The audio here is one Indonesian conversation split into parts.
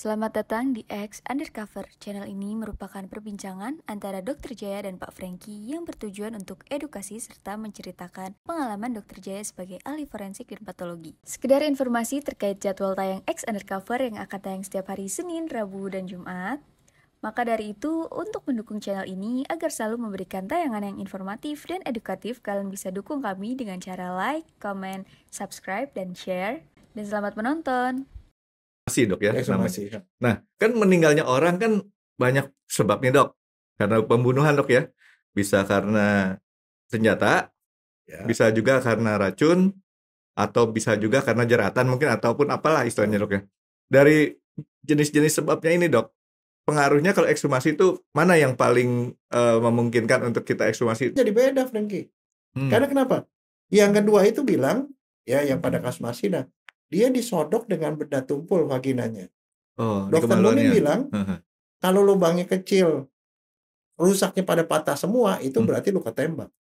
Selamat datang di X Undercover. Channel ini merupakan perbincangan antara Dr. Jaya dan Pak Franky yang bertujuan untuk edukasi serta menceritakan pengalaman Dr. Jaya sebagai ahli forensik dan patologi. Sekedar informasi terkait jadwal tayang X Undercover yang akan tayang setiap hari Senin, Rabu, dan Jumat. Maka dari itu, untuk mendukung channel ini agar selalu memberikan tayangan yang informatif dan edukatif, kalian bisa dukung kami dengan cara like, comment, subscribe, dan share. Dan selamat menonton! Dok ya, Ekshumasi. namanya. Nah, kan meninggalnya orang kan banyak sebabnya, Dok. Karena pembunuhan, Dok ya. Bisa karena senjata, Ya. bisa juga karena racun, atau bisa juga karena jeratan mungkin, ataupun apalah istilahnya, Dok ya. Dari jenis-jenis sebabnya ini, Dok, pengaruhnya kalau ekshumasi itu mana yang paling memungkinkan untuk kita ekshumasi? Jadi beda, Franky. Karena kenapa? Yang kedua itu bilang, ya yang pada kasus Marsina, dia disodok dengan benda tumpul vaginanya. Oh, di Dokter Munim kemaluannya. bilang, kalau lubangnya kecil, rusaknya pada patah semua, itu berarti luka tembak.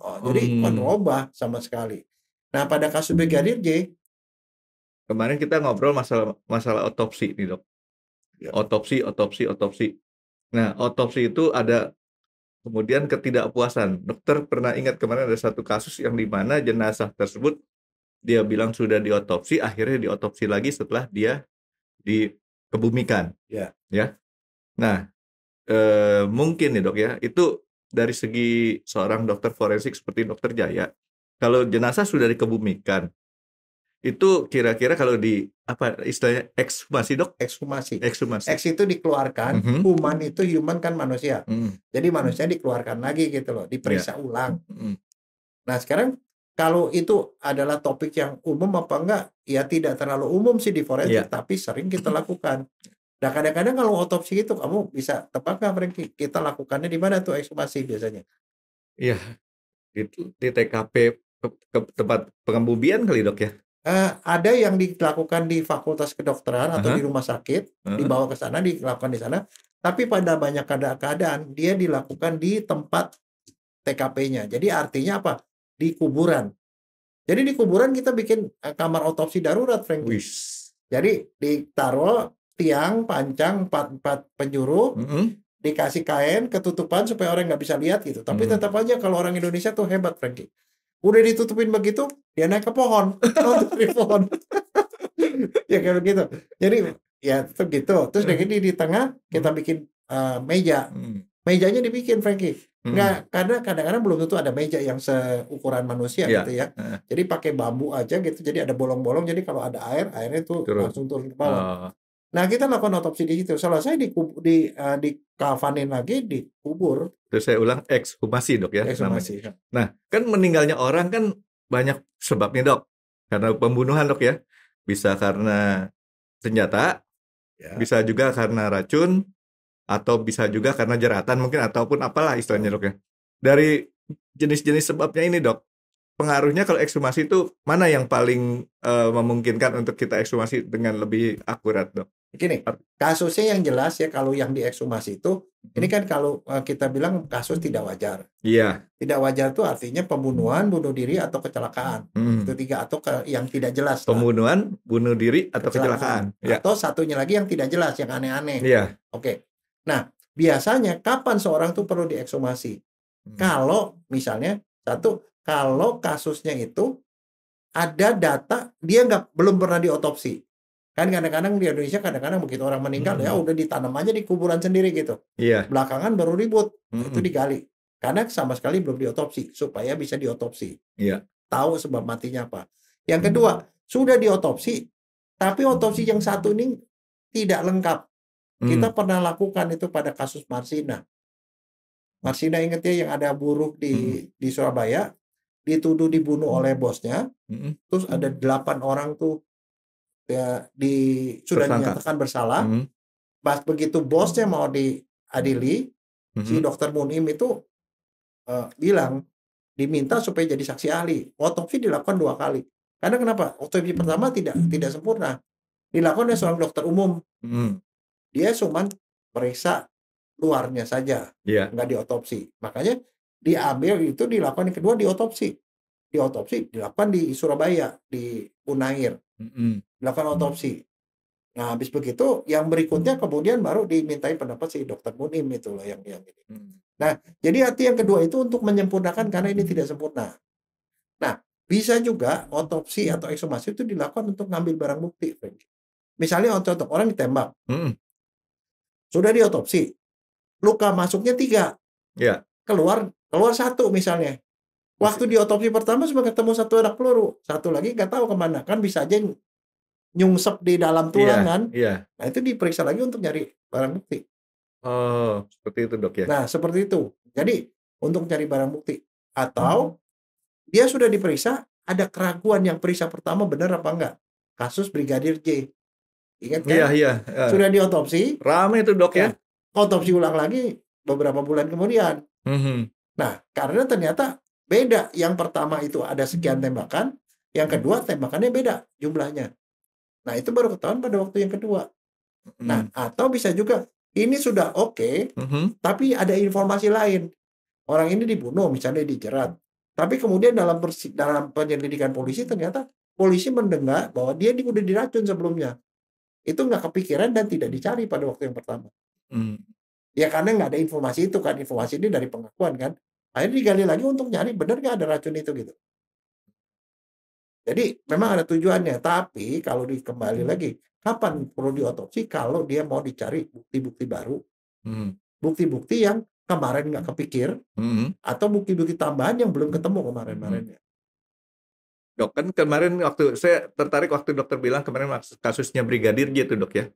Jadi kontrobah sama sekali. Nah, pada kasus Brigadir J, Kemarin kita ngobrol masalah otopsi nih, Dok. Ya. Otopsi. Nah, otopsi itu ada kemudian ketidakpuasan. Dokter pernah ingat kemarin ada satu kasus yang di mana jenazah tersebut dia bilang sudah diotopsi, akhirnya diotopsi lagi setelah dia dikebumikan. Ya. Nah, mungkin nih, Dok ya, itu dari segi seorang dokter forensik seperti Dokter Jaya, kalau jenazah sudah dikebumikan, itu kira-kira kalau di apa istilahnya ekshumasi, Dok? ekshumasi. Ekshumasi. X itu dikeluarkan, human itu human kan manusia. Jadi manusia dikeluarkan lagi gitu loh, diperiksa ulang. Nah, sekarang kalau itu adalah topik yang umum apa enggak? Ya tidak terlalu umum sih di forensik, tapi sering kita lakukan. Nah, kadang-kadang kalau otopsi itu kamu bisa tebak nggak, Franky? Kita lakukannya di mana tuh ekshumasi biasanya? Iya, di TKP ke tempat pengebumian kali, Dok ya? Ada yang dilakukan di fakultas kedokteran atau di rumah sakit, dibawa ke sana, dilakukan di sana. Tapi pada banyak keadaan dia dilakukan di tempat TKP-nya. Jadi artinya apa? Di kuburan. Jadi di kuburan kita bikin kamar otopsi darurat, Franky. Jadi ditaruh tiang panjang 4 penjuru, dikasih kain ketutupan supaya orang nggak bisa lihat gitu. Tapi tetap aja kalau orang Indonesia tuh hebat, Franky. Udah ditutupin begitu, dia naik ke pohon, nonton di pohon. Ya kayak begitu. Jadi ya itu gitu. Terus di tengah kita bikin meja. Mejanya dibikin, Franky. Nggak, karena kadang-kadang belum tentu ada meja yang seukuran manusia gitu ya. Jadi pakai bambu aja gitu. Jadi ada bolong-bolong. Jadi kalau ada air, airnya tuh langsung turun ke bawah. Nah, kita lakukan otopsi di situ. Selesai dikafanin lagi, dikubur. Terus saya ulang, ekshumasi, Dok ya. Ekshumasi. Nah, kan meninggalnya orang kan banyak sebabnya, Dok. Karena pembunuhan, Dok ya. Bisa karena senjata, bisa juga karena racun, atau bisa juga karena jeratan mungkin, ataupun apalah istilahnya, Dok ya. Dari jenis-jenis sebabnya ini, Dok, pengaruhnya kalau ekshumasi itu mana yang paling memungkinkan untuk kita ekshumasi dengan lebih akurat, Dok? Gini, kasusnya yang jelas ya, kalau yang diekshumasi itu, ini kan kalau kita bilang kasus tidak wajar. Iya. Tidak wajar itu artinya pembunuhan, bunuh diri, atau kecelakaan. Itu 3, atau yang tidak jelas. Pembunuhan, bunuh diri, atau kecelakaan. Atau satunya lagi yang tidak jelas, yang aneh-aneh. Iya. Oke. Nah, biasanya kapan seorang itu perlu diekshumasi? Kalau misalnya, kalau kasusnya itu ada data dia belum pernah diotopsi. Kan kadang-kadang di Indonesia begitu orang meninggal ya udah ditanam aja di kuburan sendiri gitu. Iya. Belakangan baru ribut, itu digali. Karena sama sekali belum diotopsi supaya bisa diotopsi. Iya. Tahu sebab matinya apa. Yang kedua, sudah diotopsi tapi otopsi yang satu ini tidak lengkap. Kita pernah lakukan itu pada kasus Marsina. Marsina ingat ya, yang ada buruh di Surabaya, dituduh dibunuh oleh bosnya. Terus ada 8 orang tuh ya, sudah dinyatakan bersalah. Pas begitu bosnya mau diadili, si dokter Munim itu bilang diminta supaya jadi saksi ahli. Otopsi dilakukan 2 kali. Karena kenapa? Otopsi pertama tidak sempurna. Dilakukan oleh seorang dokter umum. Dia cuma periksa luarnya saja, nggak diotopsi. Makanya diambil itu, dilakukan yang kedua diotopsi. Dilakukan di Surabaya, di Unair. Dilakukan otopsi. Nah, habis begitu yang berikutnya kemudian baru dimintai pendapat si dokter Munim itu loh yang ini. Nah, jadi arti yang kedua itu untuk menyempurnakan karena ini tidak sempurna. Nah, bisa juga otopsi atau ekshumasi itu dilakukan untuk ngambil barang bukti, Frank. Misalnya contoh orang ditembak, sudah diotopsi, luka masuknya 3, Ya. keluar 1 misalnya. Waktu diotopsi pertama cuma ketemu 1 anak peluru, 1 lagi nggak tahu kemana, kan bisa aja nyungsep di dalam tulang kan. Nah, itu diperiksa lagi untuk nyari barang bukti. Oh, seperti itu dok ya. Nah, seperti itu. Jadi untuk cari barang bukti atau dia sudah diperiksa, ada keraguan yang periksa pertama benar apa enggak. Kasus Brigadir J. Ingat kan? Iya. Sudah diotopsi. Rame itu dok ya. Otopsi ulang lagi beberapa bulan kemudian. Nah, karena ternyata beda. Yang pertama itu ada sekian tembakan, yang kedua tembakannya beda jumlahnya. Nah, itu baru ketahuan pada waktu yang kedua. Nah, atau bisa juga ini sudah oke, tapi ada informasi lain. Orang ini dibunuh, misalnya dijerat. Tapi kemudian dalam penyelidikan polisi ternyata polisi mendengar bahwa dia udah diracun sebelumnya. Itu nggak kepikiran dan tidak dicari pada waktu yang pertama. Ya karena nggak ada informasi itu kan, informasi ini dari pengakuan kan. Akhirnya digali lagi untuk nyari benar nggak ada racun itu gitu. Jadi memang ada tujuannya, tapi kalau dikembali lagi, kapan perlu diotopsi? Kalau dia mau dicari bukti-bukti baru, bukti-bukti yang kemarin nggak kepikir, atau bukti-bukti tambahan yang belum ketemu kemarin-kemarinnya. Dok, kan kemarin waktu saya tertarik waktu dokter bilang kemarin kasusnya Brigadir J itu dok ya.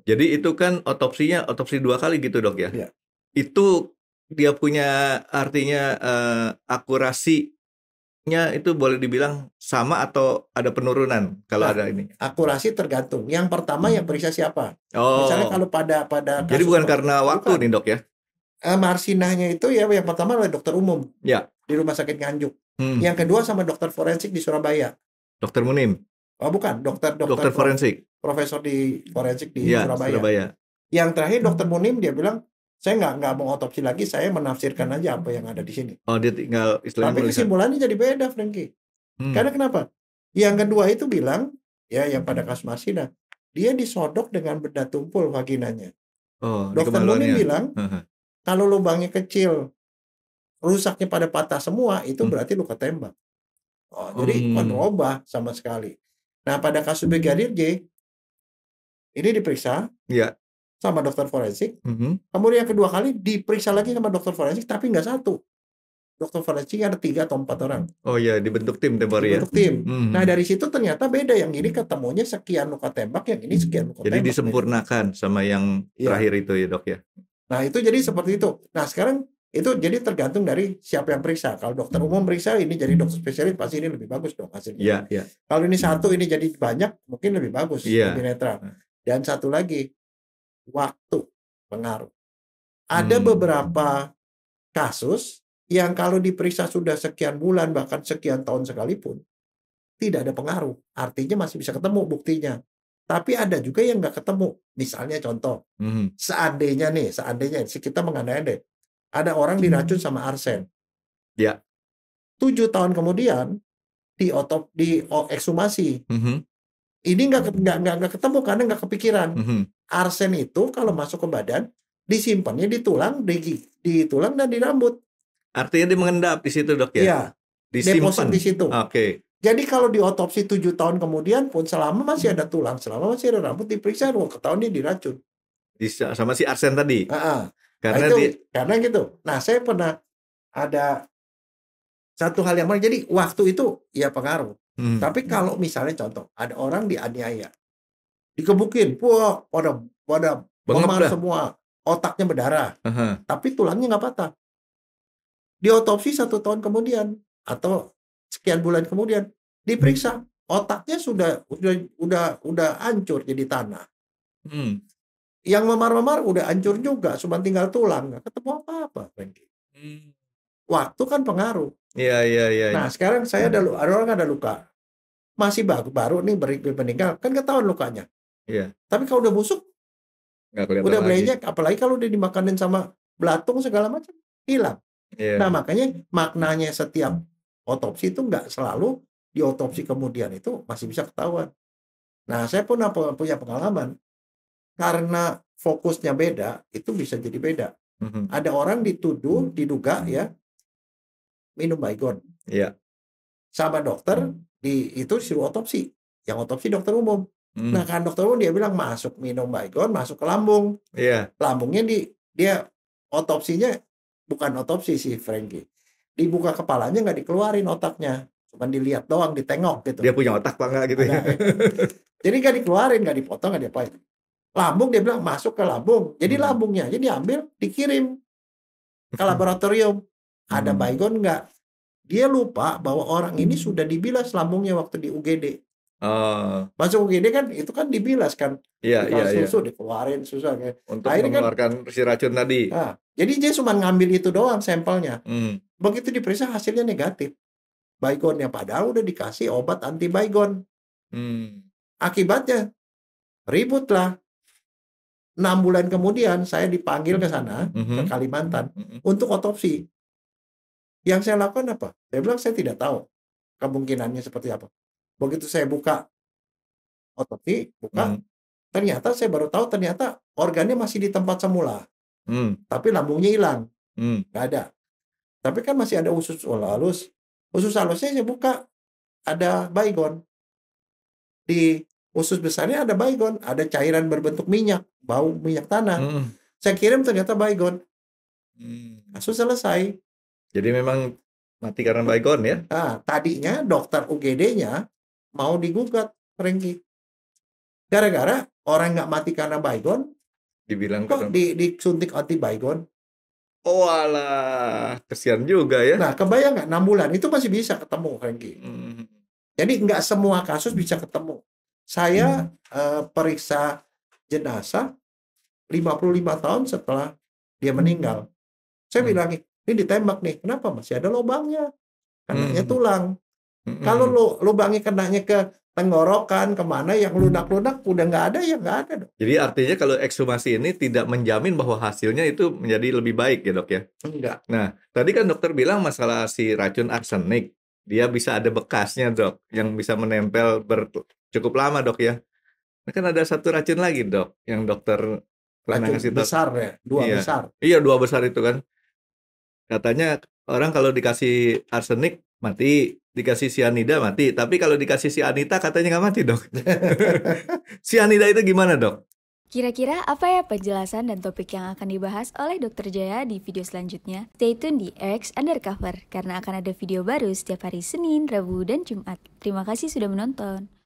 Jadi itu kan otopsi 2 kali gitu dok ya. Itu dia punya artinya akurasinya itu boleh dibilang sama atau ada penurunan kalau ada ini. Akurasi tergantung. Yang pertama yang periksa siapa. Misalnya kalau pada kasus, jadi bukan karena waktu nih dok ya. Marsinahnya itu ya yang pertama oleh dokter umum. Ya. Di Rumah Sakit Nganjuk. Yang kedua sama dokter forensik di Surabaya. Dokter Munim. Oh bukan, dokter forensik. Profesor di forensik di Surabaya. Yang terakhir dokter Munim dia bilang, saya nggak mau otopsi lagi, saya menafsirkan aja apa yang ada di sini. Oh, dia tinggal istilahnya. Tapi kesimpulannya jadi beda, Frankie. Karena kenapa? Yang kedua itu bilang, ya yang pada kasus Marsina, dia disodok dengan benda tumpul vaginanya. Dokter Munim bilang, kalau lubangnya kecil, rusaknya pada patah semua, itu berarti luka tembak. Jadi berubah sama sekali. Nah, pada kasus Brigadir J, ini diperiksa sama dokter forensik. Kemudian yang kedua kali diperiksa lagi sama dokter forensik, tapi nggak 1. Dokter forensik ada 3 atau 4 orang. Oh iya, dibentuk tim tempoh ya. Dibentuk tim. Nah, dari situ ternyata beda. Yang ini ketemunya sekian luka tembak, yang ini sekian luka tembak. Jadi disempurnakan sama yang terakhir itu ya dok ya. Nah, itu jadi seperti itu. Nah, sekarang itu jadi tergantung dari siapa yang periksa. Kalau dokter umum periksa ini jadi dokter spesialis, pasti ini lebih bagus dong hasilnya. Kalau ini 1 ini jadi banyak, mungkin lebih bagus, lebih netral. Dan satu lagi, waktu pengaruh. Ada beberapa kasus yang kalau diperiksa sudah sekian bulan bahkan sekian tahun sekalipun tidak ada pengaruh. Artinya masih bisa ketemu buktinya. Tapi ada juga yang nggak ketemu. Misalnya contoh, seandainya kita mengandai-andai ada orang diracun sama arsen. 7 tahun kemudian di ekshumasi. Ini nggak ketemu karena nggak kepikiran. Arsen itu kalau masuk ke badan disimpannya di tulang, di tulang dan di rambut. Artinya dia mengendap di situ dok ya? Iya. Deposit di situ. Oke. Jadi kalau diotopsi 7 tahun kemudian pun selama masih ada tulang, selama masih ada rambut diperiksa, ketahuan dia diracun. Sama si arsen tadi. Karena gitu. Nah, saya pernah ada satu hal yang menarik. Jadi waktu itu ya pengaruh. Tapi kalau misalnya contoh ada orang dianiaya, dikebukin, pada memar semua, otaknya berdarah, tapi tulangnya nggak patah. Diotopsi 1 tahun kemudian atau sekian bulan kemudian diperiksa, otaknya udah hancur jadi tanah. Yang memar-memar udah hancur juga, cuma tinggal tulang, nggak ketemu apa-apa. Waktu kan pengaruh. Iya. Nah sekarang saya ada orang ada luka, masih baru nih meninggal, kan ketahuan lukanya. Tapi kalau udah busuk, udah belenjek, apalagi kalau udah dimakanin sama belatung segala macam, hilang. Nah makanya maknanya setiap otopsi itu nggak selalu diotopsi kemudian itu masih bisa ketahuan. Nah, saya pun punya pengalaman. Karena fokusnya beda, itu bisa jadi beda. Ada orang diduga ya, minum Baygon. Iya. Sama dokter, itu disuruh otopsi. Yang otopsi dokter umum. Nah, kan dokter umum dia bilang masuk minum Baygon, masuk ke lambung. Iya. Lambungnya dia otopsinya bukan otopsi sih, Frankie. Dibuka kepalanya nggak dikeluarin otaknya. Cuma dilihat doang, ditengok gitu. Dia punya otak apa enggak gitu ya. Jadi nggak dikeluarin, nggak dipotong, nggak diapain. Lambung dia bilang masuk ke lambung. Jadi lambungnya aja diambil, dikirim ke laboratorium. Ada Baygon nggak? Dia lupa bahwa orang ini sudah dibilas lambungnya waktu di UGD. Masuk UGD kan, itu kan dibilas kan. Iya. Susu dikeluarin, susu. Untuk mengeluarkan si racun tadi. Nah, jadi dia cuma ngambil itu doang sampelnya. Begitu diperiksa hasilnya negatif. Baygonnya padahal udah dikasih obat anti Baygon. Akibatnya ribut lah. 6 bulan kemudian saya dipanggil ke sana, ke Kalimantan, untuk otopsi. Yang saya lakukan apa? Saya bilang saya tidak tahu kemungkinannya seperti apa. Begitu saya buka otopsi, ternyata saya baru tahu ternyata organnya masih di tempat semula. Tapi lambungnya hilang. Nggak ada. Tapi kan masih ada usus halus. Usus halusnya saya buka, ada Baygon. Di usus besarnya ada Baygon, ada cairan berbentuk minyak, bau minyak tanah. Saya kirim ternyata Baygon. Kasus selesai. Jadi memang mati karena Baygon ya? Nah, tadinya dokter UGD-nya mau digugat, Frankie. Gara-gara orang nggak mati karena Baygon, dibilang kok disuntik anti Baygon. Oh alah, kesian juga ya. Nah, kebayang nggak 6 bulan itu masih bisa ketemu, Frankie. Jadi nggak semua kasus bisa ketemu. Saya periksa jenazah 55 tahun setelah dia meninggal. Saya bilang, ini ditembak nih, kenapa masih ada lubangnya? Kenanya tulang. Kalau lubangnya kenanya ke tenggorokan, kemana yang lunak-lunak udah nggak ada, ya nggak ada dong. Jadi artinya kalau ekshumasi ini tidak menjamin bahwa hasilnya itu menjadi lebih baik ya dok ya? Enggak. Nah, tadi kan dokter bilang masalah si racun arsenik, dia bisa ada bekasnya dok, yang bisa menempel cukup lama dok ya. Nah, kan ada satu racun lagi dok, yang dokter pernah racun ngasih tahu. Besar ya, 2 besar. Iya, 2 besar itu kan. Katanya orang kalau dikasih arsenik mati, dikasih sianida mati, tapi kalau dikasih sianida katanya nggak mati dok. Sianida itu gimana dok? Kira-kira apa ya penjelasan dan topik yang akan dibahas oleh Dr. Jaya di video selanjutnya? Stay tune di RX Undercover, karena akan ada video baru setiap hari Senin, Rabu, dan Jumat. Terima kasih sudah menonton.